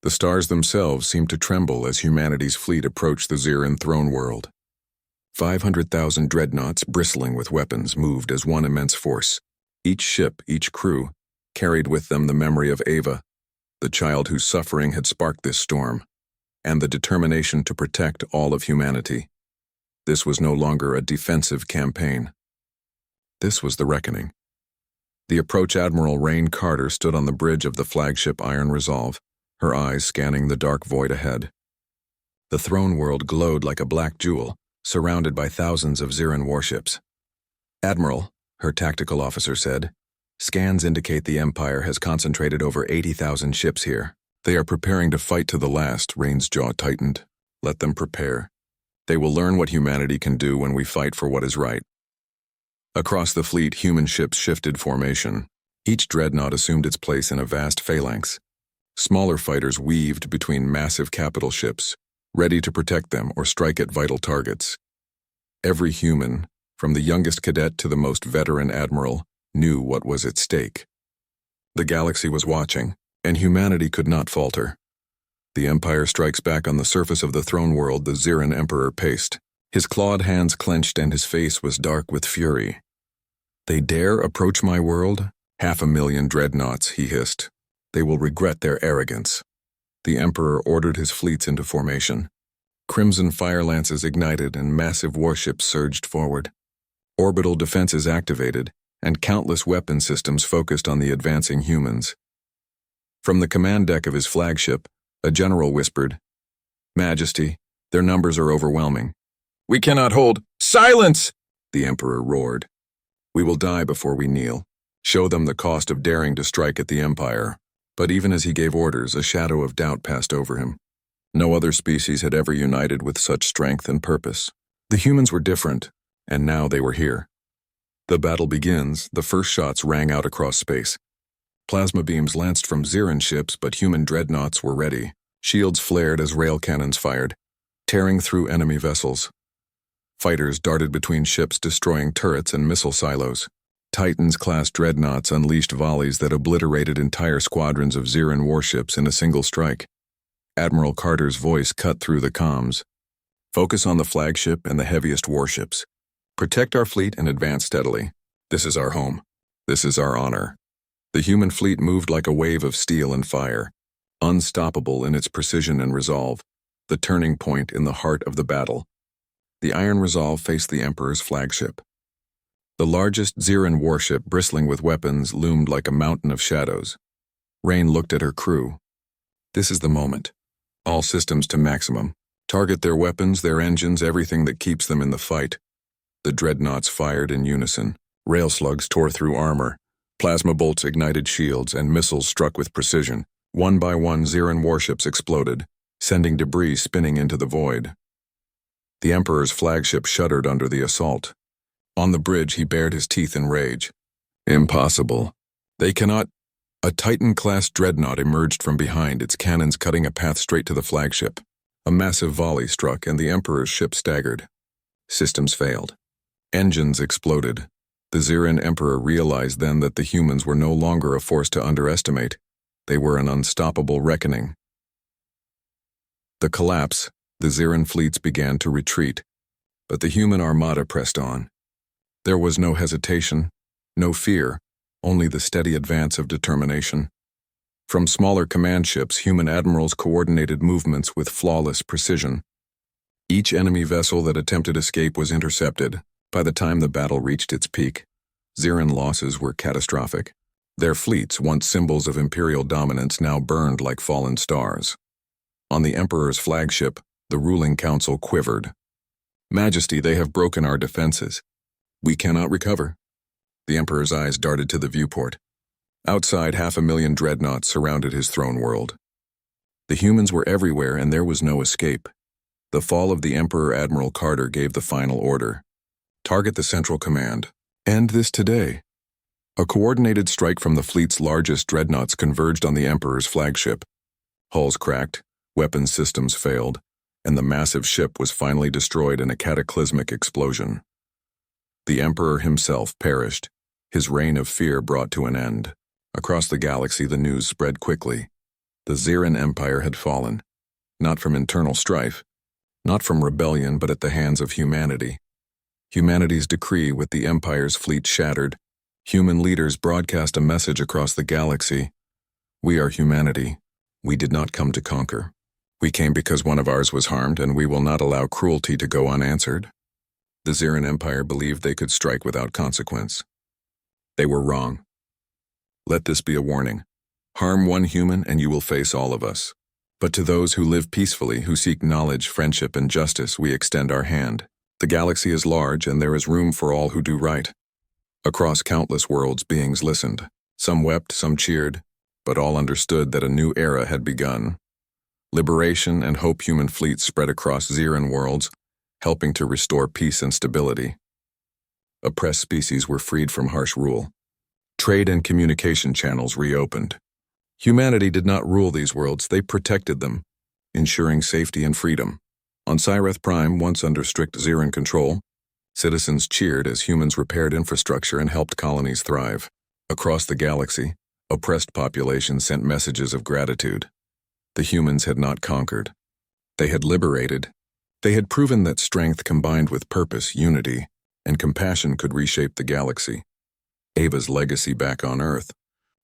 The stars themselves seemed to tremble as humanity's fleet approached the Xeran throne world. 500,000 dreadnoughts bristling with weapons moved as one immense force. Each ship, each crew, carried with them the memory of Ava, the child whose suffering had sparked this storm, and the determination to protect all of humanity. This was no longer a defensive campaign. This was the reckoning. The approach Admiral Rain Carter stood on the bridge of the flagship Iron Resolve, her eyes scanning the dark void ahead. The throne world glowed like a black jewel, surrounded by thousands of Xeran warships. "Admiral," her tactical officer said, "scans indicate the Empire has concentrated over 80,000 ships here. They are preparing to fight to the last." Rain's jaw tightened. "Let them prepare. They will learn what humanity can do when we fight for what is right." Across the fleet, human ships shifted formation. Each dreadnought assumed its place in a vast phalanx. Smaller fighters weaved between massive capital ships, ready to protect them or strike at vital targets. Every human, from the youngest cadet to the most veteran admiral, knew what was at stake. The galaxy was watching, and humanity could not falter. The Empire strikes back on the surface of the throne world. The Xeran Emperor paced. His clawed hands clenched and his face was dark with fury. "They dare approach my world? 500,000 dreadnoughts," he hissed. "They will regret their arrogance." The Emperor ordered his fleets into formation. Crimson fire lances ignited and massive warships surged forward. Orbital defenses activated, and countless weapon systems focused on the advancing humans. From the command deck of his flagship, a general whispered, "Majesty, their numbers are overwhelming." "We cannot hold." "Silence!" the Emperor roared. "We will die before we kneel. Show them the cost of daring to strike at the Empire." But even as he gave orders, a shadow of doubt passed over him. No other species had ever united with such strength and purpose. The humans were different, and now they were here. The battle begins. The first shots rang out across space. Plasma beams lanced from Xeran ships, but human dreadnoughts were ready. Shields flared as rail cannons fired, tearing through enemy vessels. Fighters darted between ships, destroying turrets and missile silos. Titans-class dreadnoughts unleashed volleys that obliterated entire squadrons of Xeran warships in a single strike. Admiral Carter's voice cut through the comms. "Focus on the flagship and the heaviest warships. Protect our fleet and advance steadily. This is our home. This is our honor." The human fleet moved like a wave of steel and fire, unstoppable in its precision and resolve, the turning point in the heart of the battle. The Iron Resolve faced the Emperor's flagship. The largest Xeran warship, bristling with weapons, loomed like a mountain of shadows. Rain looked at her crew. "This is the moment. All systems to maximum. Target their weapons, their engines, everything that keeps them in the fight." The dreadnoughts fired in unison. Rail slugs tore through armor. Plasma bolts ignited shields, and missiles struck with precision. One by one, Xeran warships exploded, sending debris spinning into the void. The Emperor's flagship shuddered under the assault. On the bridge, he bared his teeth in rage. "Impossible. They cannot—" A Titan-class dreadnought emerged from behind, its cannons cutting a path straight to the flagship. A massive volley struck, and the Emperor's ship staggered. Systems failed. Engines exploded. The Xeran Emperor realized then that the humans were no longer a force to underestimate. They were an unstoppable reckoning. The collapse, the Xeran fleets began to retreat, but the human armada pressed on. There was no hesitation, no fear, only the steady advance of determination. From smaller command ships, human admirals coordinated movements with flawless precision. Each enemy vessel that attempted escape was intercepted. By the time the battle reached its peak, Xeran losses were catastrophic. Their fleets, once symbols of imperial dominance, now burned like fallen stars. On the Emperor's flagship, the ruling council quivered. "Majesty, they have broken our defenses. We cannot recover." The Emperor's eyes darted to the viewport. Outside, 500,000 dreadnoughts surrounded his throne world. The humans were everywhere, and there was no escape. The fall of the Emperor, Admiral Carter, gave the final order. "Target the Central Command. End this today." A coordinated strike from the fleet's largest dreadnoughts converged on the Emperor's flagship. Hulls cracked, weapons systems failed, and the massive ship was finally destroyed in a cataclysmic explosion. The Emperor himself perished, his reign of fear brought to an end. Across the galaxy, the news spread quickly. The Xeran Empire had fallen, not from internal strife, not from rebellion, but at the hands of humanity. Humanity's decree with the Empire's fleet shattered. Human leaders broadcast a message across the galaxy. We are humanity. We did not come to conquer. We came because one of ours was harmed, and we will not allow cruelty to go unanswered. The Xeran Empire believed they could strike without consequence. They were wrong. Let this be a warning. Harm one human and you will face all of us. But to those who live peacefully, who seek knowledge, friendship, and justice, we extend our hand. The galaxy is large, and there is room for all who do right. Across countless worlds, beings listened. Some wept, some cheered, but all understood that a new era had begun. Liberation and hope human fleets spread across Xeran worlds, helping to restore peace and stability. Oppressed species were freed from harsh rule. Trade and communication channels reopened. Humanity did not rule these worlds, they protected them, ensuring safety and freedom. On SciFi-Prime, once under strict Xeran control, citizens cheered as humans repaired infrastructure and helped colonies thrive. Across the galaxy, oppressed populations sent messages of gratitude. The humans had not conquered. They had liberated. They had proven that strength combined with purpose, unity, and compassion could reshape the galaxy. Ava's legacy back on Earth.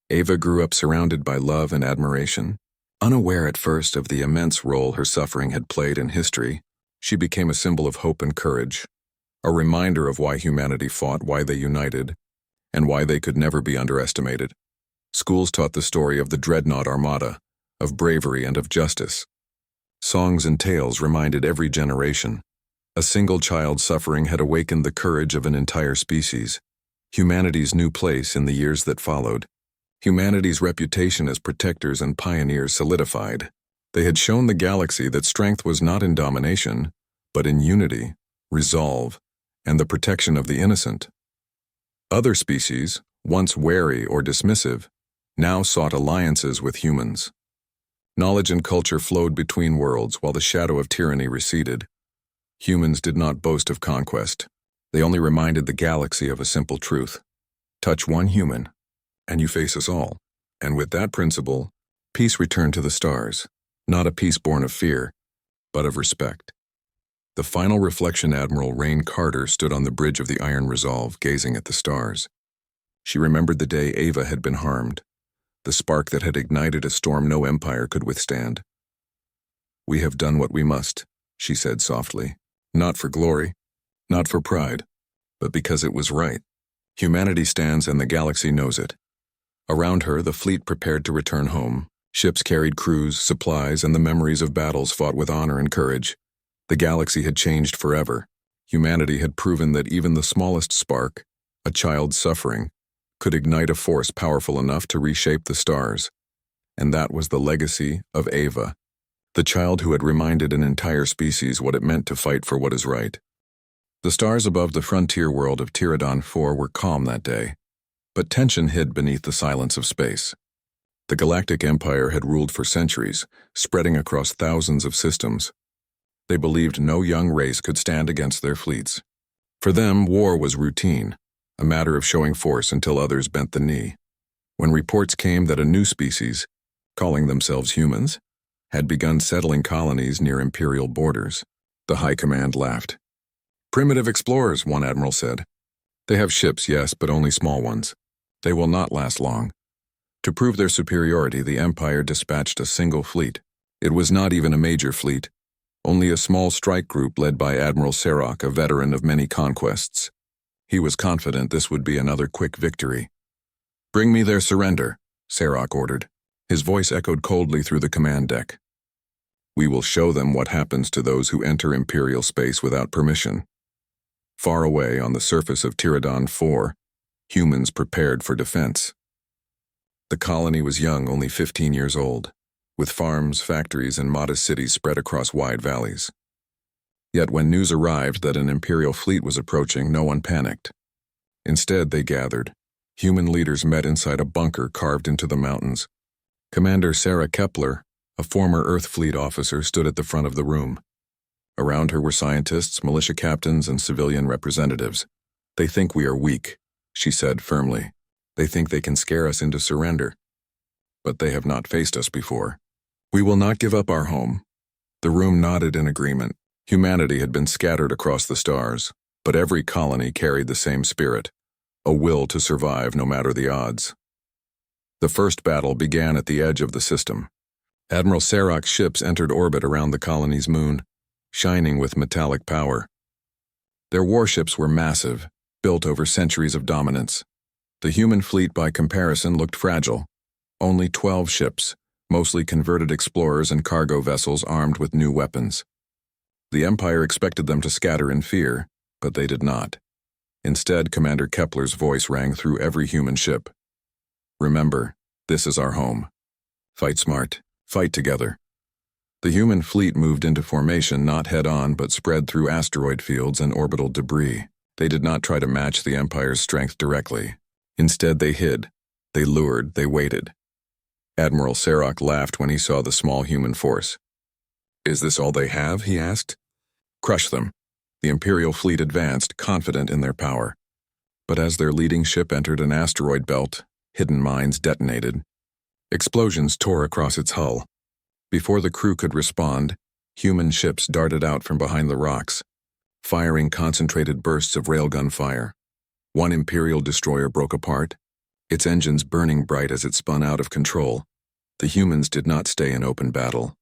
Ava grew up surrounded by love and admiration. Unaware at first of the immense role her suffering had played in history, she became a symbol of hope and courage, a reminder of why humanity fought, why they united, and why they could never be underestimated. Schools taught the story of the Dreadnought Armada, of bravery and of justice. Songs and tales reminded every generation. A single child's suffering had awakened the courage of an entire species. Humanity's new place in the years that followed. Humanity's reputation as protectors and pioneers solidified. They had shown the galaxy that strength was not in domination, but in unity, resolve, and the protection of the innocent. Other species, once wary or dismissive, now sought alliances with humans. Knowledge and culture flowed between worlds while the shadow of tyranny receded. Humans did not boast of conquest. They only reminded the galaxy of a simple truth. Touch one human, and you face us all. And with that principle, peace returned to the stars, not a peace born of fear, but of respect. The final reflection Admiral Rain Carter stood on the bridge of the Iron Resolve, gazing at the stars. She remembered the day Ava had been harmed, the spark that had ignited a storm no empire could withstand. "We have done what we must," she said softly, "not for glory, not for pride, but because it was right. Humanity stands and the galaxy knows it." Around her, the fleet prepared to return home. Ships carried crews, supplies, and the memories of battles fought with honor and courage. The galaxy had changed forever. Humanity had proven that even the smallest spark, a child's suffering, could ignite a force powerful enough to reshape the stars. And that was the legacy of Ava, the child who had reminded an entire species what it meant to fight for what is right. The stars above the frontier world of Paragon 4 were calm that day, but tension hid beneath the silence of space. The Galactic Empire had ruled for centuries, spreading across thousands of systems. They believed no young race could stand against their fleets. For them, war was routine, a matter of showing force until others bent the knee. When reports came that a new species, calling themselves humans, had begun settling colonies near imperial borders, the High Command laughed. "Primitive explorers," one admiral said. "They have ships, yes, but only small ones. They will not last long." To prove their superiority, the Empire dispatched a single fleet. It was not even a major fleet, only a small strike group led by Admiral Sarok, a veteran of many conquests. He was confident this would be another quick victory. "Bring me their surrender," Sarok ordered. His voice echoed coldly through the command deck. "We will show them what happens to those who enter Imperial space without permission." Far away on the surface of Paragon 4, humans prepared for defense. The colony was young, only 15 years old, with farms, factories, and modest cities spread across wide valleys. Yet when news arrived that an Imperial fleet was approaching, no one panicked. Instead, they gathered. Human leaders met inside a bunker carved into the mountains. Commander Sarah Kepler, a former Earth Fleet officer, stood at the front of the room. Around her were scientists, militia captains, and civilian representatives. "They think we are weak," she said firmly. "They think they can scare us into surrender. But they have not faced us before. "We will not give up our home." The room nodded in agreement. Humanity had been scattered across the stars, but every colony carried the same spirit, a will to survive no matter the odds. The first battle began at the edge of the system. Admiral Sarok's ships entered orbit around the colony's moon, shining with metallic power. Their warships were massive, built over centuries of dominance. The human fleet, by comparison, looked fragile. Only 12 ships, mostly converted explorers and cargo vessels armed with new weapons. The Empire expected them to scatter in fear, but they did not. Instead, Commander Kepler's voice rang through every human ship. "Remember, this is our home. Fight smart, fight together." The human fleet moved into formation not head-on but spread through asteroid fields and orbital debris. They did not try to match the Empire's strength directly. Instead, they hid. They lured, they waited. Admiral Sarok laughed when he saw the small human force. "Is this all they have?" he asked. "Crush them." The Imperial fleet advanced, confident in their power. But as their leading ship entered an asteroid belt, hidden mines detonated. Explosions tore across its hull. Before the crew could respond, human ships darted out from behind the rocks, firing concentrated bursts of railgun fire. One Imperial destroyer broke apart, its engines burning bright as it spun out of control. The humans did not stay in open battle.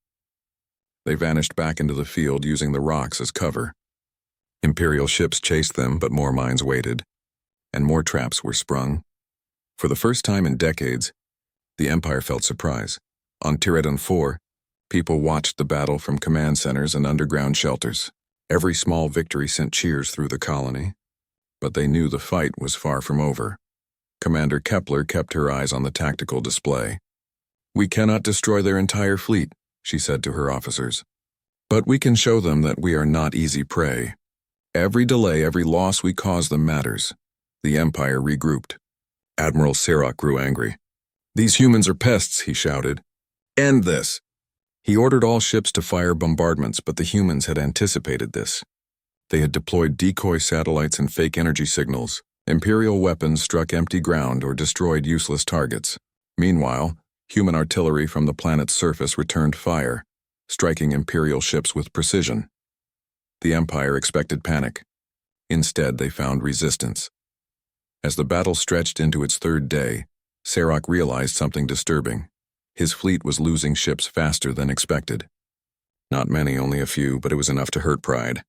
They vanished back into the field using the rocks as cover. Imperial ships chased them, but more mines waited, and more traps were sprung. For the first time in decades, the Empire felt surprise. On Tyradon 4, people watched the battle from command centers and underground shelters. Every small victory sent cheers through the colony, but they knew the fight was far from over. Commander Kepler kept her eyes on the tactical display. "We cannot destroy their entire fleet," she said to her officers. "But we can show them that we are not easy prey. Every delay, every loss we cause them matters." The Empire regrouped. Admiral Sarok grew angry. "These humans are pests," he shouted. "End this." He ordered all ships to fire bombardments, but the humans had anticipated this. They had deployed decoy satellites and fake energy signals. Imperial weapons struck empty ground or destroyed useless targets. Meanwhile, human artillery from the planet's surface returned fire, striking Imperial ships with precision. The Empire expected panic. Instead, they found resistance. As the battle stretched into its third day, Sarok realized something disturbing. His fleet was losing ships faster than expected. Not many, only a few, but it was enough to hurt pride.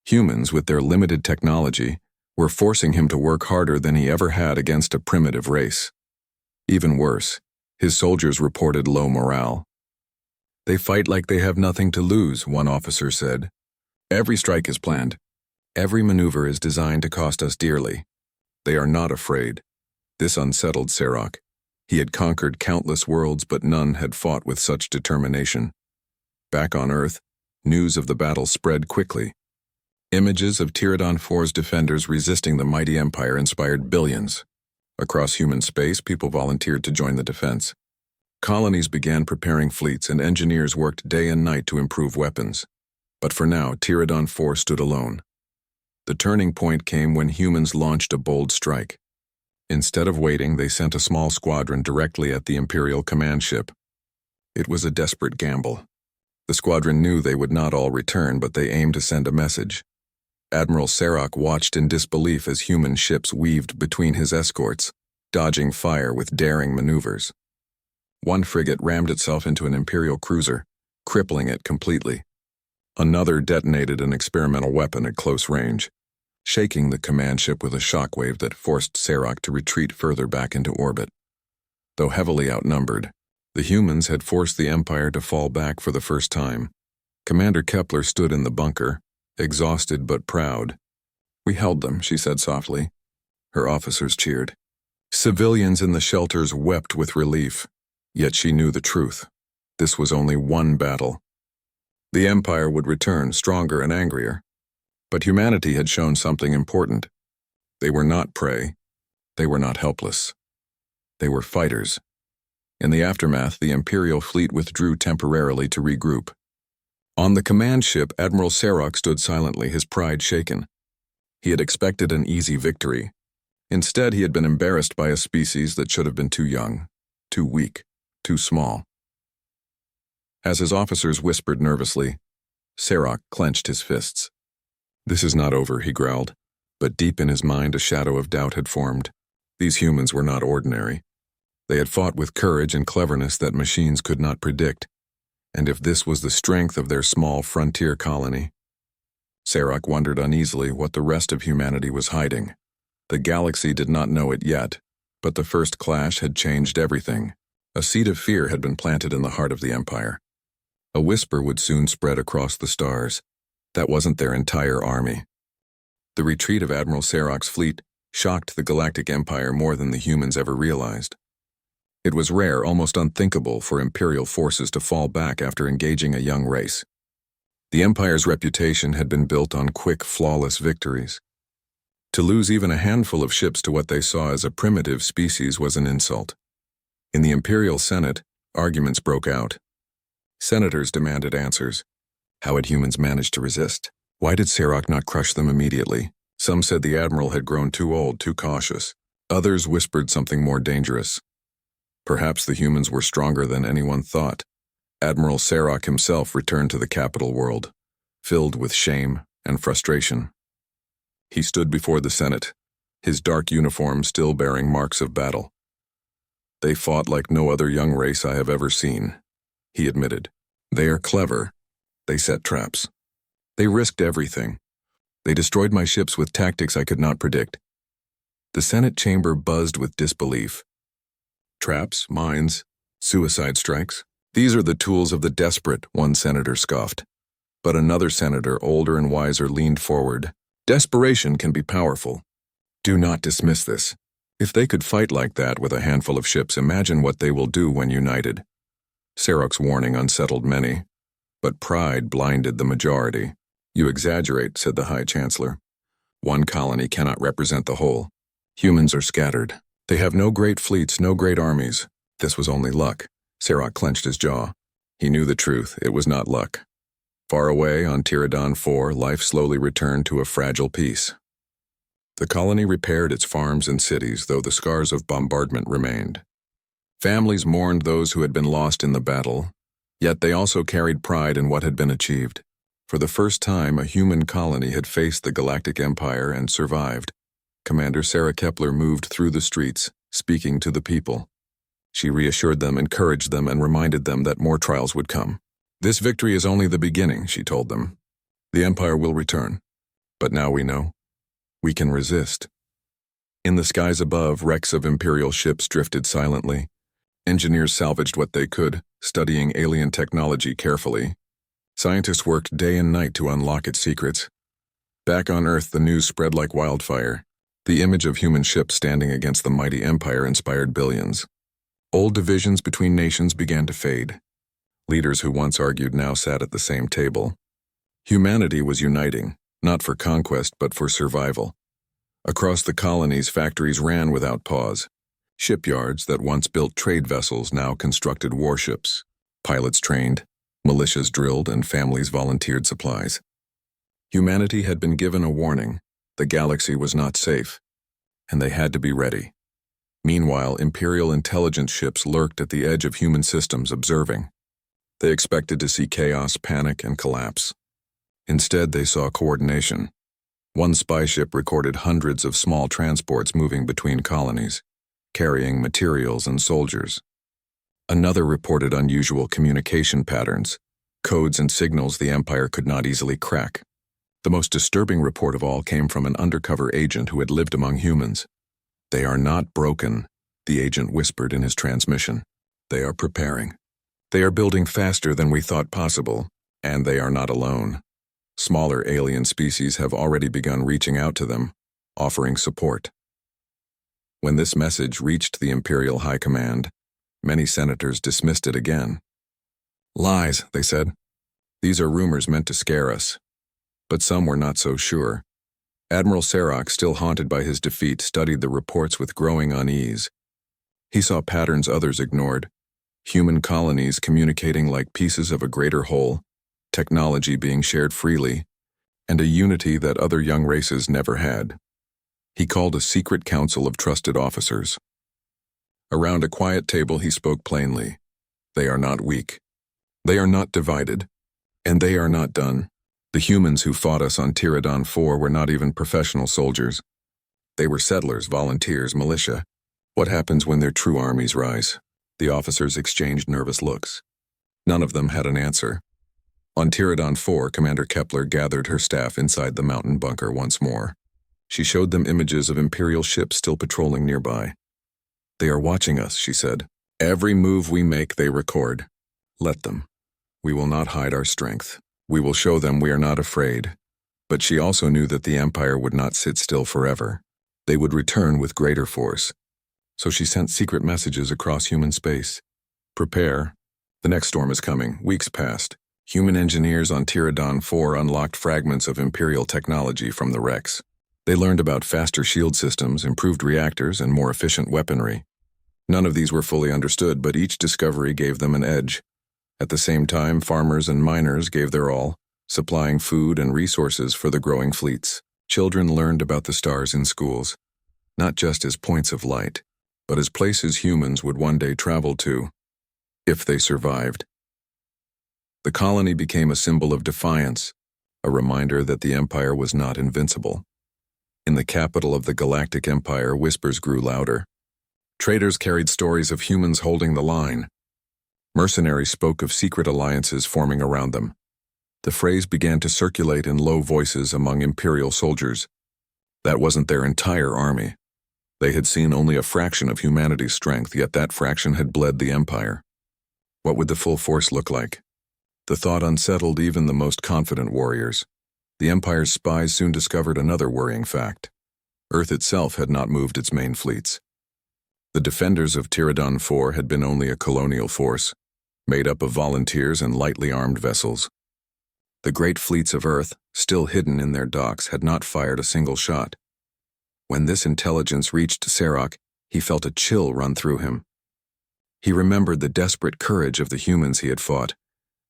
Humans, with their limited technology, were forcing him to work harder than he ever had against a primitive race. Even worse, his soldiers reported low morale. "They fight like they have nothing to lose," one officer said. "Every strike is planned. Every maneuver is designed to cost us dearly. They are not afraid." This unsettled Sarok. He had conquered countless worlds, but none had fought with such determination. Back on Earth, news of the battle spread quickly. Images of Tyradon 4's defenders resisting the mighty Empire inspired billions. Across human space, people volunteered to join the defense. Colonies began preparing fleets, and engineers worked day and night to improve weapons. But for now, Tyradon 4 stood alone. The turning point came when humans launched a bold strike. Instead of waiting, they sent a small squadron directly at the Imperial command ship. It was a desperate gamble. The squadron knew they would not all return, but they aimed to send a message. Admiral Sarok watched in disbelief as human ships weaved between his escorts, dodging fire with daring maneuvers. One frigate rammed itself into an Imperial cruiser, crippling it completely. Another detonated an experimental weapon at close range, shaking the command ship with a shockwave that forced Sarok to retreat further back into orbit. Though heavily outnumbered, the humans had forced the Empire to fall back for the first time. Commander Kepler stood in the bunker, exhausted but proud. "We held them," she said softly. Her officers cheered. Civilians in the shelters wept with relief, yet she knew the truth. This was only one battle. The Empire would return stronger and angrier. But humanity had shown something important. They were not prey. They were not helpless. They were fighters. In the aftermath, the Imperial fleet withdrew temporarily to regroup. On the command ship, Admiral Sarok stood silently, his pride shaken. He had expected an easy victory. Instead, he had been embarrassed by a species that should have been too young, too weak, too small. As his officers whispered nervously, Sarok clenched his fists. "This is not over," he growled, but deep in his mind a shadow of doubt had formed. These humans were not ordinary. They had fought with courage and cleverness that machines could not predict, and if this was the strength of their small frontier colony, Sarok wondered uneasily what the rest of humanity was hiding. The galaxy did not know it yet, but the first clash had changed everything. A seed of fear had been planted in the heart of the Empire. A whisper would soon spread across the stars. That wasn't their entire army. The retreat of Admiral Sarok's fleet shocked the Galactic Empire more than the humans ever realized. It was rare, almost unthinkable, for Imperial forces to fall back after engaging a young race. The Empire's reputation had been built on quick, flawless victories. To lose even a handful of ships to what they saw as a primitive species was an insult. In the Imperial Senate, arguments broke out. Senators demanded answers. How had humans managed to resist? Why did Sarok not crush them immediately? Some said the Admiral had grown too old, too cautious. Others whispered something more dangerous. Perhaps the humans were stronger than anyone thought. Admiral Sarok himself returned to the capital world, filled with shame and frustration. He stood before the Senate, his dark uniform still bearing marks of battle. "They fought like no other young race I have ever seen," he admitted. "They are clever. They set traps. They risked everything. They destroyed my ships with tactics I could not predict." The Senate chamber buzzed with disbelief. "Traps, mines, suicide strikes. These are the tools of the desperate," one senator scoffed. But another senator, older and wiser, leaned forward. "Desperation can be powerful. Do not dismiss this. If they could fight like that with a handful of ships, imagine what they will do when united." Sarok's warning unsettled many, but pride blinded the majority. "You exaggerate," said the High Chancellor. "One colony cannot represent the whole. Humans are scattered. They have no great fleets, no great armies. This was only luck." Sarok clenched his jaw. He knew the truth. It was not luck. Far away on Tyradon 4, life slowly returned to a fragile peace. The colony repaired its farms and cities, though the scars of bombardment remained. Families mourned those who had been lost in the battle, yet they also carried pride in what had been achieved. For the first time, a human colony had faced the Galactic Empire and survived. Commander Sarah Kepler moved through the streets, speaking to the people. She reassured them, encouraged them, and reminded them that more trials would come. "This victory is only the beginning," she told them. "The Empire will return. But now we know. We can resist." In the skies above, wrecks of Imperial ships drifted silently. Engineers salvaged what they could, studying alien technology carefully. Scientists worked day and night to unlock its secrets. Back on Earth, the news spread like wildfire. The image of human ships standing against the mighty Empire inspired billions. Old divisions between nations began to fade. Leaders who once argued now sat at the same table. Humanity was uniting, not for conquest but for survival. Across the colonies, factories ran without pause. Shipyards that once built trade vessels now constructed warships. Pilots trained, militias drilled, and families volunteered supplies. Humanity had been given a warning. The galaxy was not safe, and they had to be ready. Meanwhile, Imperial intelligence ships lurked at the edge of human systems, observing. They expected to see chaos, panic, and collapse. Instead, they saw coordination. One spy ship recorded hundreds of small transports moving between colonies, carrying materials and soldiers. Another reported unusual communication patterns, codes and signals the Empire could not easily crack. The most disturbing report of all came from an undercover agent who had lived among humans. "They are not broken," the agent whispered in his transmission. "They are preparing. They are building faster than we thought possible, and they are not alone. Smaller alien species have already begun reaching out to them, offering support." When this message reached the Imperial High Command, many senators dismissed it again. "Lies," they said. "These are rumors meant to scare us." But some were not so sure. Admiral Sarok, still haunted by his defeat, studied the reports with growing unease. He saw patterns others ignored. Human colonies communicating like pieces of a greater whole, technology being shared freely, and a unity that other young races never had. He called a secret council of trusted officers. Around a quiet table he spoke plainly. "They are not weak. They are not divided, and they are not done. The humans who fought us on Paragon 4 were not even professional soldiers. They were settlers, volunteers, militia. What happens when their true armies rise? The officers exchanged nervous looks. None of them had an answer. On Paragon 4, Commander Kepler gathered her staff inside the mountain bunker once more. She showed them images of Imperial ships still patrolling nearby. "They are watching us," she said. "Every move we make, they record. Let them. We will not hide our strength. We will show them we are not afraid." But she also knew that the Empire would not sit still forever. They would return with greater force. So she sent secret messages across human space. "Prepare. The next storm is coming." Weeks passed. Human engineers on Paragon 4 unlocked fragments of Imperial technology from the wrecks. They learned about faster shield systems, improved reactors, and more efficient weaponry. None of these were fully understood, but each discovery gave them an edge. At the same time, farmers and miners gave their all, supplying food and resources for the growing fleets. Children learned about the stars in schools, not just as points of light, but as places humans would one day travel to, if they survived. The colony became a symbol of defiance, a reminder that the Empire was not invincible. In the capital of the Galactic Empire, whispers grew louder. Traders carried stories of humans holding the line. Mercenaries spoke of secret alliances forming around them. The phrase began to circulate in low voices among Imperial soldiers. That wasn't their entire army. They had seen only a fraction of humanity's strength, yet that fraction had bled the Empire. What would the full force look like? The thought unsettled even the most confident warriors. The Empire's spies soon discovered another worrying fact. Earth itself had not moved its main fleets. The defenders of Paragon 4 had been only a colonial force, made up of volunteers and lightly armed vessels. The great fleets of Earth, still hidden in their docks, had not fired a single shot. When this intelligence reached Sarge, he felt a chill run through him. He remembered the desperate courage of the humans he had fought,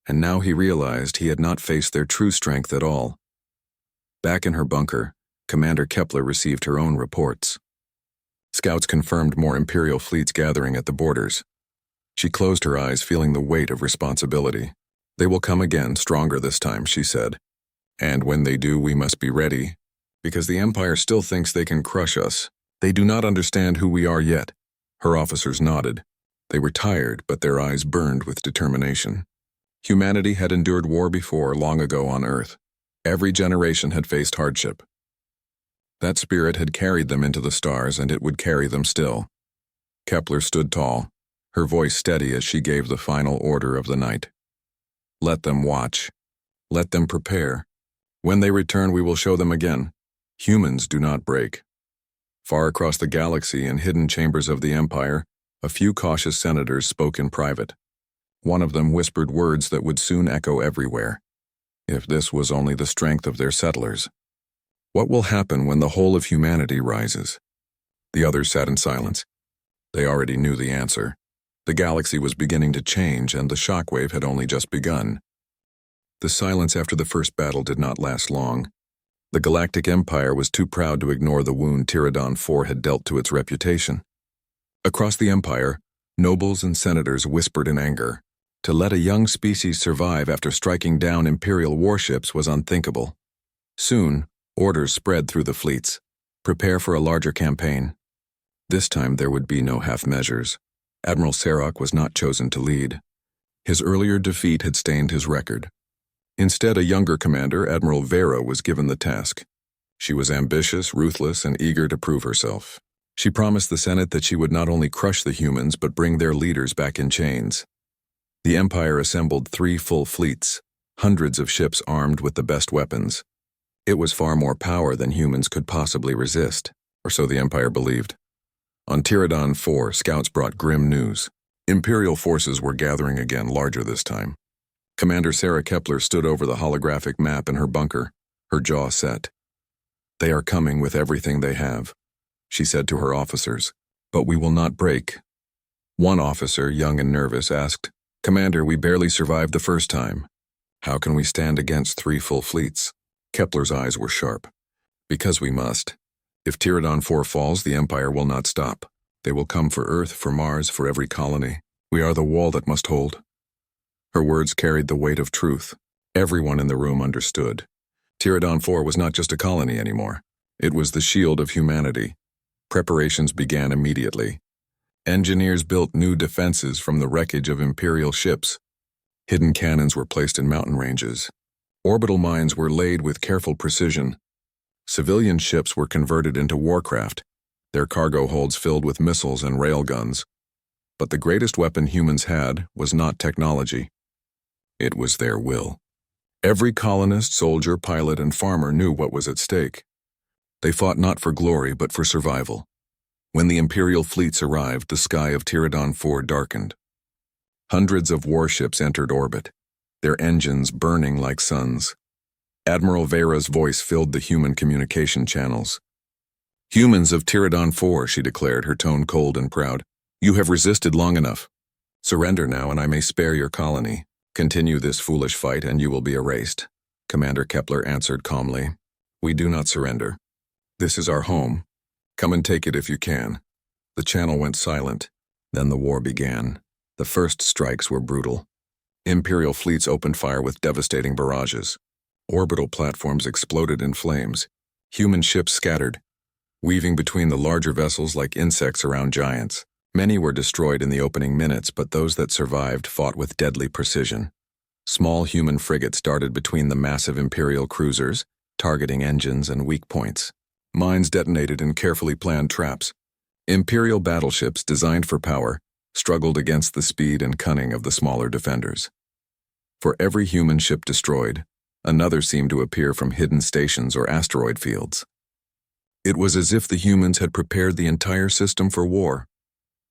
and now he realized he had not faced their true strength at all. Back in her bunker, Commander Kepler received her own reports. Scouts confirmed more Imperial fleets gathering at the borders. She closed her eyes, feeling the weight of responsibility. "They will come again, stronger this time," she said. "And when they do, we must be ready, because the Empire still thinks they can crush us. They do not understand who we are yet." Her officers nodded. They were tired, but their eyes burned with determination. Humanity had endured war before, long ago on Earth. Every generation had faced hardship. That spirit had carried them into the stars, and it would carry them still. Kepler stood tall, her voice steady as she gave the final order of the night. "Let them watch. Let them prepare. When they return, we will show them again. Humans do not break." Far across the galaxy, in hidden chambers of the Empire, a few cautious senators spoke in private. One of them whispered words that would soon echo everywhere. If this was only the strength of their settlers. What will happen when the whole of humanity rises? The others sat in silence. They already knew the answer. The galaxy was beginning to change, and the shockwave had only just begun. The silence after the first battle did not last long. The Galactic Empire was too proud to ignore the wound Paragon 4 had dealt to its reputation. Across the Empire, nobles and senators whispered in anger. To let a young species survive after striking down Imperial warships was unthinkable. Soon, orders spread through the fleets. Prepare for a larger campaign. This time there would be no half measures. Admiral Sarge was not chosen to lead. His earlier defeat had stained his record. Instead, a younger commander, Admiral Vera, was given the task. She was ambitious, ruthless, and eager to prove herself. She promised the Senate that she would not only crush the humans but bring their leaders back in chains. The Empire assembled 3 full fleets, hundreds of ships armed with the best weapons. It was far more power than humans could possibly resist, or so the Empire believed. On Paragon 4, scouts brought grim news. Imperial forces were gathering again, larger this time. Commander Sarah Kepler stood over the holographic map in her bunker, her jaw set. "They are coming with everything they have," she said to her officers. "But we will not break." One officer, young and nervous, asked, "Commander, we barely survived the first time. How can we stand against 3 full fleets?" Kepler's eyes were sharp. "Because we must. If Paragon 4 falls, the Empire will not stop. They will come for Earth, for Mars, for every colony. We are the wall that must hold." Her words carried the weight of truth. Everyone in the room understood. Pterodon 4 was not just a colony anymore. It was the shield of humanity. Preparations began immediately. Engineers built new defenses from the wreckage of Imperial ships. Hidden cannons were placed in mountain ranges. Orbital mines were laid with careful precision. Civilian ships were converted into warcraft, their cargo holds filled with missiles and railguns. But the greatest weapon humans had was not technology. It was their will. Every colonist, soldier, pilot, and farmer knew what was at stake. They fought not for glory, but for survival. When the Imperial fleets arrived, the sky of Pterodon 4 darkened. Hundreds of warships entered orbit, their engines burning like suns. Admiral Vera's voice filled the human communication channels. "Humans of Pterodon 4, she declared, her tone cold and proud. "You have resisted long enough. Surrender now, and I may spare your colony. Continue this foolish fight, and you will be erased." Commander Kepler answered calmly. "We do not surrender. This is our home. Come and take it if you can." The channel went silent. Then the war began. The first strikes were brutal. Imperial fleets opened fire with devastating barrages. Orbital platforms exploded in flames. Human ships scattered, weaving between the larger vessels like insects around giants. Many were destroyed in the opening minutes, but those that survived fought with deadly precision. Small human frigates darted between the massive Imperial cruisers, targeting engines and weak points. Mines detonated in carefully planned traps. Imperial battleships, designed for power, struggled against the speed and cunning of the smaller defenders. For every human ship destroyed, another seemed to appear from hidden stations or asteroid fields. It was as if the humans had prepared the entire system for war.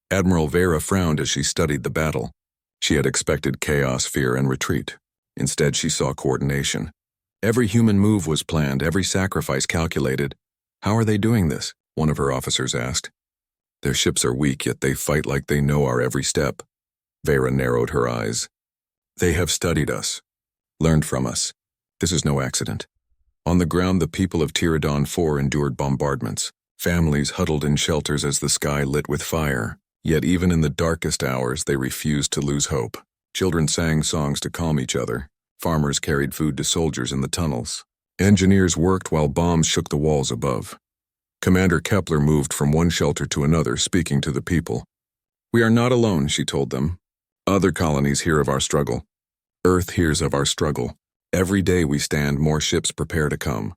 Admiral Vera frowned as she studied the battle. She had expected chaos, fear, and retreat. Instead, she saw coordination. Every human move was planned, every sacrifice calculated. "How are they doing this?" one of her officers asked. "Their ships are weak, yet they fight like they know our every step." Vera narrowed her eyes. "They have studied us, learned from us. This is no accident." On the ground, the people of Pterodon 4 endured bombardments. Families huddled in shelters as the sky lit with fire. Yet even in the darkest hours, they refused to lose hope. Children sang songs to calm each other. Farmers carried food to soldiers in the tunnels. Engineers worked while bombs shook the walls above. Commander Kepler moved from one shelter to another, speaking to the people. "We are not alone," she told them. "Other colonies hear of our struggle. Earth hears of our struggle. Every day we stand, more ships prepare to come."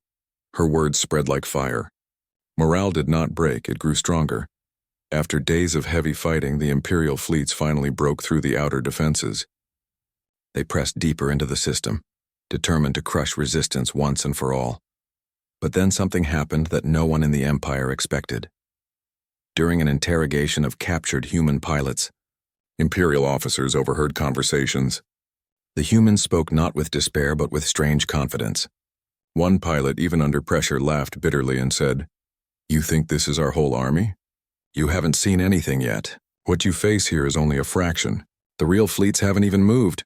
Her words spread like fire. Morale did not break, it grew stronger. After days of heavy fighting, the Imperial fleets finally broke through the outer defenses. They pressed deeper into the system, determined to crush resistance once and for all. But then something happened that no one in the Empire expected. During an interrogation of captured human pilots, Imperial officers overheard conversations. The humans spoke not with despair but with strange confidence. One pilot, even under pressure, laughed bitterly and said, "You think this is our whole army? You haven't seen anything yet. What you face here is only a fraction. The real fleets haven't even moved."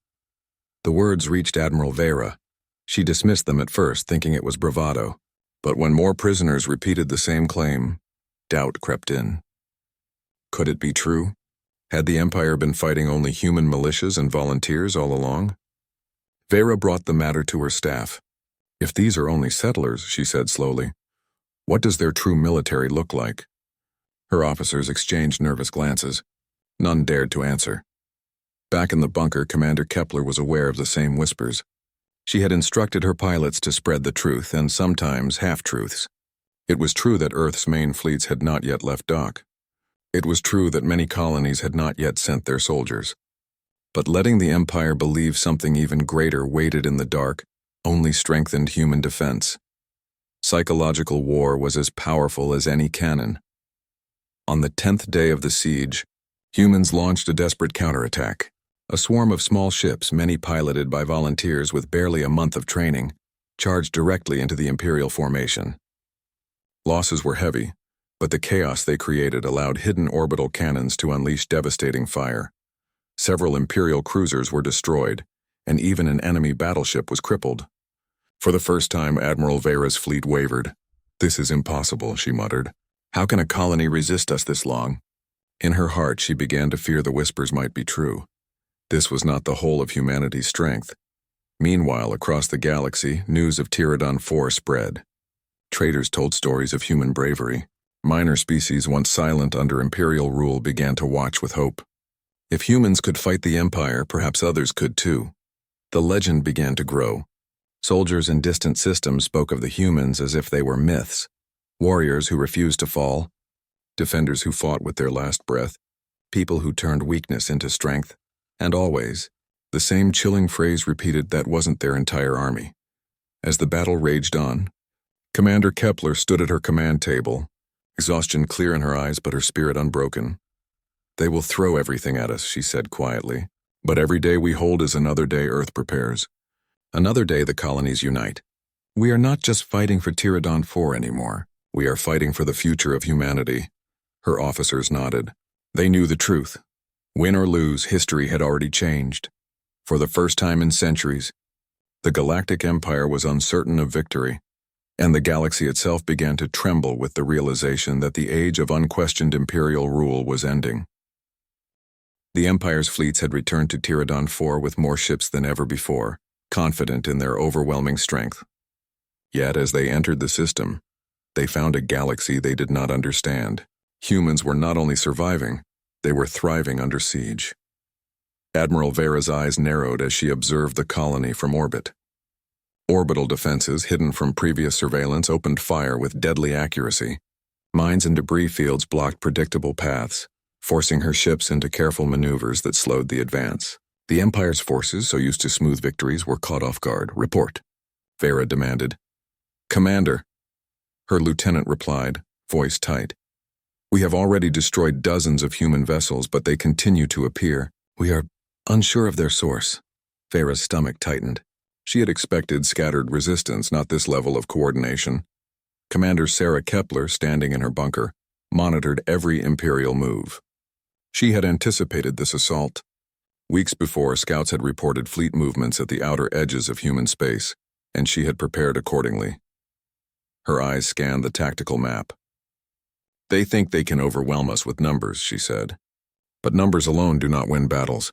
The words reached Admiral Vera. She dismissed them at first, thinking it was bravado. But when more prisoners repeated the same claim, doubt crept in. Could it be true? Had the Empire been fighting only human militias and volunteers all along? Vera brought the matter to her staff. "If these are only settlers," she said slowly, "what does their true military look like?" Her officers exchanged nervous glances. None dared to answer. Back in the bunker, Commander Kepler was aware of the same whispers. She had instructed her pilots to spread the truth, and sometimes half-truths. It was true that Earth's main fleets had not yet left dock. It was true that many colonies had not yet sent their soldiers. But letting the Empire believe something even greater waited in the dark only strengthened human defense. Psychological war was as powerful as any cannon. On the 10th day of the siege, humans launched a desperate counterattack. A swarm of small ships, many piloted by volunteers with barely a month of training, charged directly into the Imperial formation. Losses were heavy, but the chaos they created allowed hidden orbital cannons to unleash devastating fire. Several Imperial cruisers were destroyed, and even an enemy battleship was crippled. For the first time, Admiral Vera's fleet wavered. "This is impossible," she muttered. "How can a colony resist us this long?" In her heart, she began to fear the whispers might be true. This was not the whole of humanity's strength. Meanwhile, across the galaxy, news of Pterodon 4 spread. Traders told stories of human bravery. Minor species once silent under Imperial rule began to watch with hope. If humans could fight the Empire, perhaps others could too. The legend began to grow. Soldiers in distant systems spoke of the humans as if they were myths. Warriors who refused to fall. Defenders who fought with their last breath. People who turned weakness into strength. And always, the same chilling phrase repeated that wasn't their entire army. As the battle raged on, Commander Kepler stood at her command table, exhaustion clear in her eyes but her spirit unbroken. "They will throw everything at us," she said quietly. "But every day we hold is another day Earth prepares. Another day the colonies unite. We are not just fighting for Pterodon 4 anymore. We are fighting for the future of humanity." Her officers nodded. They knew the truth. Win or lose, history had already changed. For the first time in centuries, the Galactic Empire was uncertain of victory, and the galaxy itself began to tremble with the realization that the age of unquestioned Imperial rule was ending. The Empire's fleets had returned to Pterodon 4 with more ships than ever before, confident in their overwhelming strength. Yet, as they entered the system, they found a galaxy they did not understand. Humans were not only surviving, they were thriving under siege. Admiral Vera's eyes narrowed as she observed the colony from orbit. Orbital defenses, hidden from previous surveillance, opened fire with deadly accuracy. Mines and debris fields blocked predictable paths, forcing her ships into careful maneuvers that slowed the advance. The Empire's forces, so used to smooth victories, were caught off guard. "Report," Vera demanded. "Commander," her lieutenant replied, voice tight. "We have already destroyed dozens of human vessels, but they continue to appear. We are unsure of their source." Vera's stomach tightened. She had expected scattered resistance, not this level of coordination. Commander Sarah Kepler, standing in her bunker, monitored every Imperial move. She had anticipated this assault. Weeks before, scouts had reported fleet movements at the outer edges of human space, and she had prepared accordingly. Her eyes scanned the tactical map. "They think they can overwhelm us with numbers," she said. "But numbers alone do not win battles.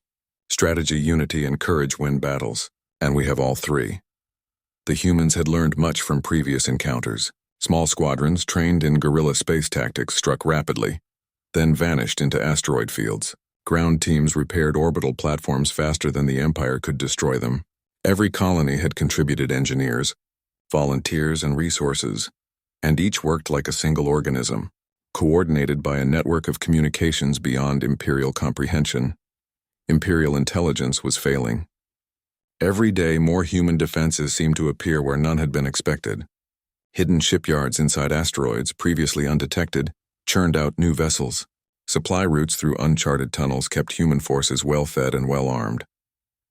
Strategy, unity, and courage win battles, and we have all three." The humans had learned much from previous encounters. Small squadrons trained in guerrilla space tactics struck rapidly, then vanished into asteroid fields. Ground teams repaired orbital platforms faster than the Empire could destroy them. Every colony had contributed engineers, volunteers, and resources, and each worked like a single organism, coordinated by a network of communications beyond Imperial comprehension. Imperial intelligence was failing. Every day, more human defenses seemed to appear where none had been expected. Hidden shipyards inside asteroids, previously undetected, churned out new vessels. Supply routes through uncharted tunnels kept human forces well-fed and well-armed.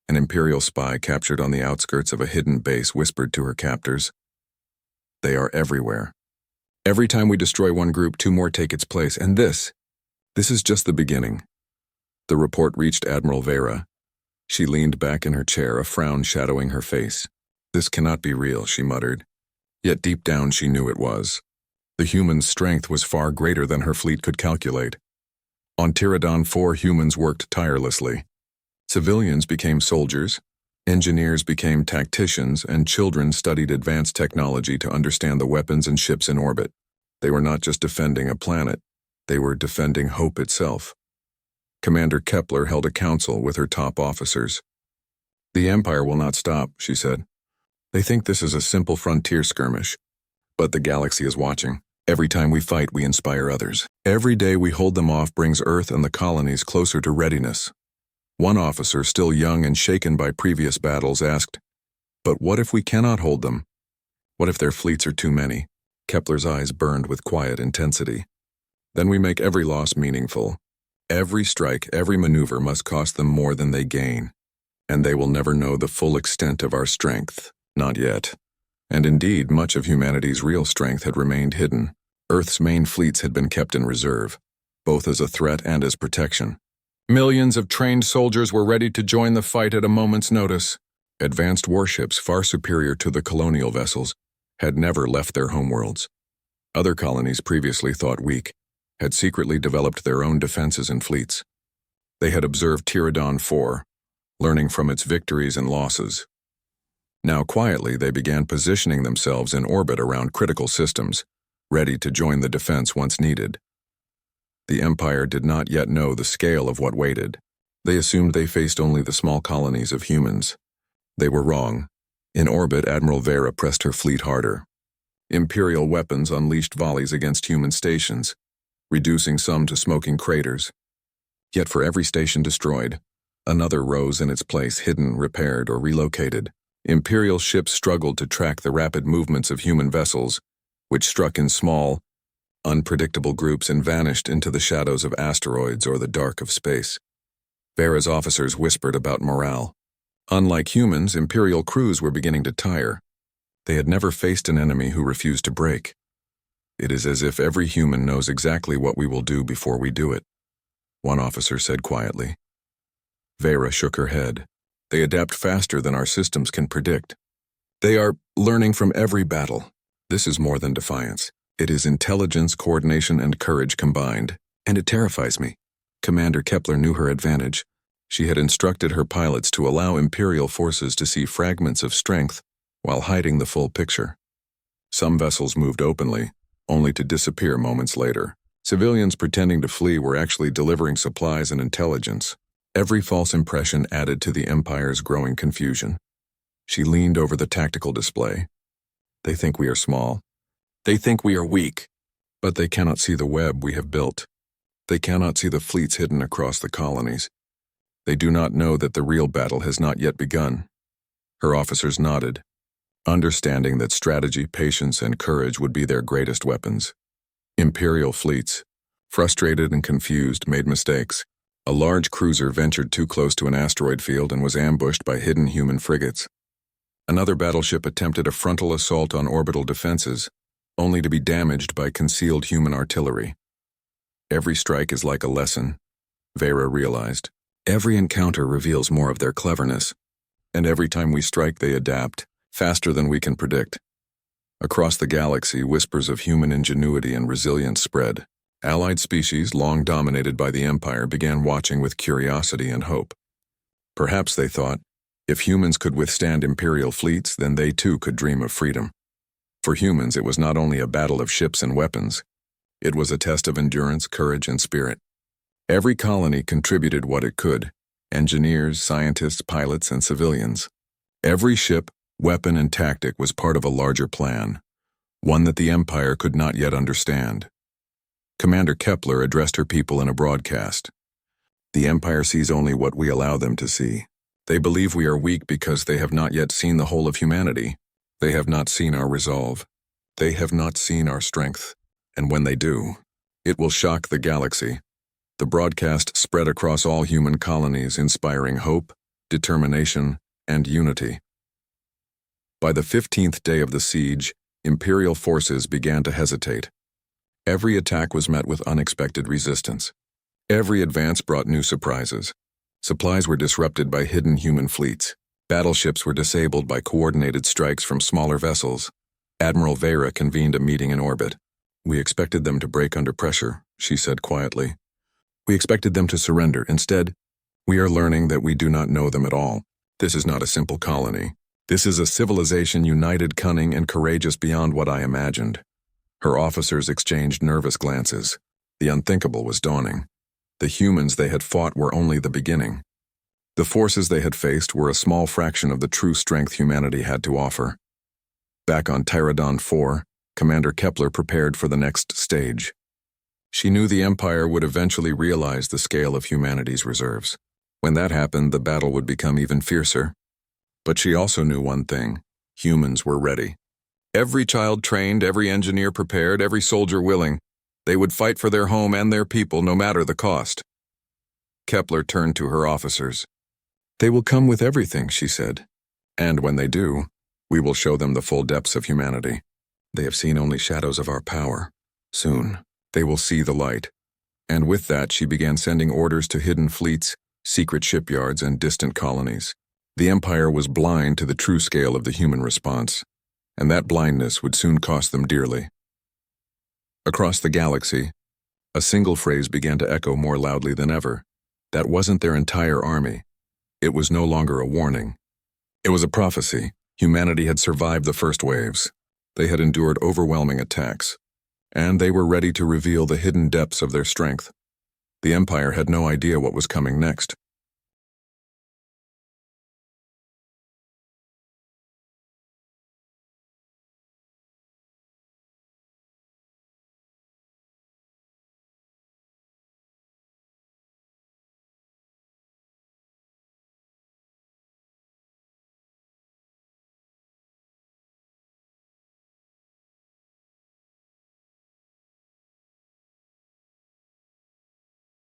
An Imperial spy captured on the outskirts of a hidden base whispered to her captors, "They are everywhere. Every time we destroy one group, two more take its place, and this is just the beginning." The report reached Admiral Vera. She leaned back in her chair, a frown shadowing her face. "This cannot be real," she muttered. Yet deep down she knew it was. The human's strength was far greater than her fleet could calculate. On Pterodon 4, humans worked tirelessly. Civilians became soldiers, engineers became tacticians, and children studied advanced technology to understand the weapons and ships in orbit. They were not just defending a planet, they were defending hope itself. Commander Kepler held a council with her top officers. "The Empire will not stop," she said. "They think this is a simple frontier skirmish. But the galaxy is watching. Every time we fight, we inspire others. Every day we hold them off brings Earth and the colonies closer to readiness." One officer, still young and shaken by previous battles, asked, "But what if we cannot hold them? What if their fleets are too many?" Kepler's eyes burned with quiet intensity. "Then we make every loss meaningful. Every strike, every maneuver must cost them more than they gain. And they will never know the full extent of our strength. Not yet." And indeed, much of humanity's real strength had remained hidden. Earth's main fleets had been kept in reserve, both as a threat and as protection. Millions of trained soldiers were ready to join the fight at a moment's notice. Advanced warships, far superior to the colonial vessels, had never left their homeworlds. Other colonies, previously thought weak, had secretly developed their own defenses and fleets. They had observed Pterodon 4, learning from its victories and losses. Now quietly they began positioning themselves in orbit around critical systems, ready to join the defense once needed. The Empire did not yet know the scale of what waited. They assumed they faced only the small colonies of humans. They were wrong. In orbit, Admiral Vera pressed her fleet harder. Imperial weapons unleashed volleys against human stations, reducing some to smoking craters. Yet for every station destroyed, another rose in its place, hidden, repaired, or relocated. Imperial ships struggled to track the rapid movements of human vessels, which struck in small, unpredictable groups and vanished into the shadows of asteroids or the dark of space. Vera's officers whispered about morale. Unlike humans, Imperial crews were beginning to tire. They had never faced an enemy who refused to break. It is as if every human knows exactly what we will do before we do it, one officer said quietly. Vera shook her head. They adapt faster than our systems can predict. They are learning from every battle. This is more than defiance. It is intelligence, coordination, and courage combined, and it terrifies me. Commander Kepler knew her advantage. She had instructed her pilots to allow Imperial forces to see fragments of strength while hiding the full picture. Some vessels moved openly, only to disappear moments later. Civilians pretending to flee were actually delivering supplies and intelligence. Every false impression added to the Empire's growing confusion. She leaned over the tactical display. They think we are small. They think we are weak. But they cannot see the web we have built. They cannot see the fleets hidden across the colonies. They do not know that the real battle has not yet begun. Her officers nodded, understanding that strategy, patience, and courage would be their greatest weapons. Imperial fleets, frustrated and confused, made mistakes. A large cruiser ventured too close to an asteroid field and was ambushed by hidden human frigates. Another battleship attempted a frontal assault on orbital defenses, only to be damaged by concealed human artillery. Every strike is like a lesson, Vera realized. Every encounter reveals more of their cleverness, and every time we strike they adapt, faster than we can predict. Across the galaxy, whispers of human ingenuity and resilience spread. Allied species, long dominated by the Empire, began watching with curiosity and hope. Perhaps, they thought, if humans could withstand Imperial fleets, then they too could dream of freedom. For humans, it was not only a battle of ships and weapons. It was a test of endurance, courage, and spirit. Every colony contributed what it could: engineers, scientists, pilots, and civilians. Every ship, weapon, and tactic was part of a larger plan, one that the Empire could not yet understand. Commander Kepler addressed her people in a broadcast. The Empire sees only what we allow them to see. They believe we are weak because they have not yet seen the whole of humanity. They have not seen our resolve. They have not seen our strength. And when they do, it will shock the galaxy. The broadcast spread across all human colonies, inspiring hope, determination, and unity. By the 15th day of the siege, Imperial forces began to hesitate. Every attack was met with unexpected resistance. Every advance brought new surprises. Supplies were disrupted by hidden human fleets. Battleships were disabled by coordinated strikes from smaller vessels. Admiral Vera convened a meeting in orbit. We expected them to break under pressure, she said quietly. We expected them to surrender. Instead, we are learning that we do not know them at all. This is not a simple colony. This is a civilization united, cunning, and courageous beyond what I imagined. Her officers exchanged nervous glances. The unthinkable was dawning. The humans they had fought were only the beginning. The forces they had faced were a small fraction of the true strength humanity had to offer. Back on Paragon 4, Commander Kepler prepared for the next stage. She knew the Empire would eventually realize the scale of humanity's reserves. When that happened, the battle would become even fiercer. But she also knew one thing: humans were ready. Every child trained, every engineer prepared, every soldier willing. They would fight for their home and their people, no matter the cost. Kepler turned to her officers. They will come with everything, she said. And when they do, we will show them the full depths of humanity. They have seen only shadows of our power. Soon, they will see the light. And with that, she began sending orders to hidden fleets, secret shipyards, and distant colonies. The Empire was blind to the true scale of the human response, and that blindness would soon cost them dearly. Across the galaxy, a single phrase began to echo more loudly than ever. That wasn't their entire army. It was no longer a warning. It was a prophecy. Humanity had survived the first waves. They had endured overwhelming attacks, and they were ready to reveal the hidden depths of their strength. The Empire had no idea what was coming next,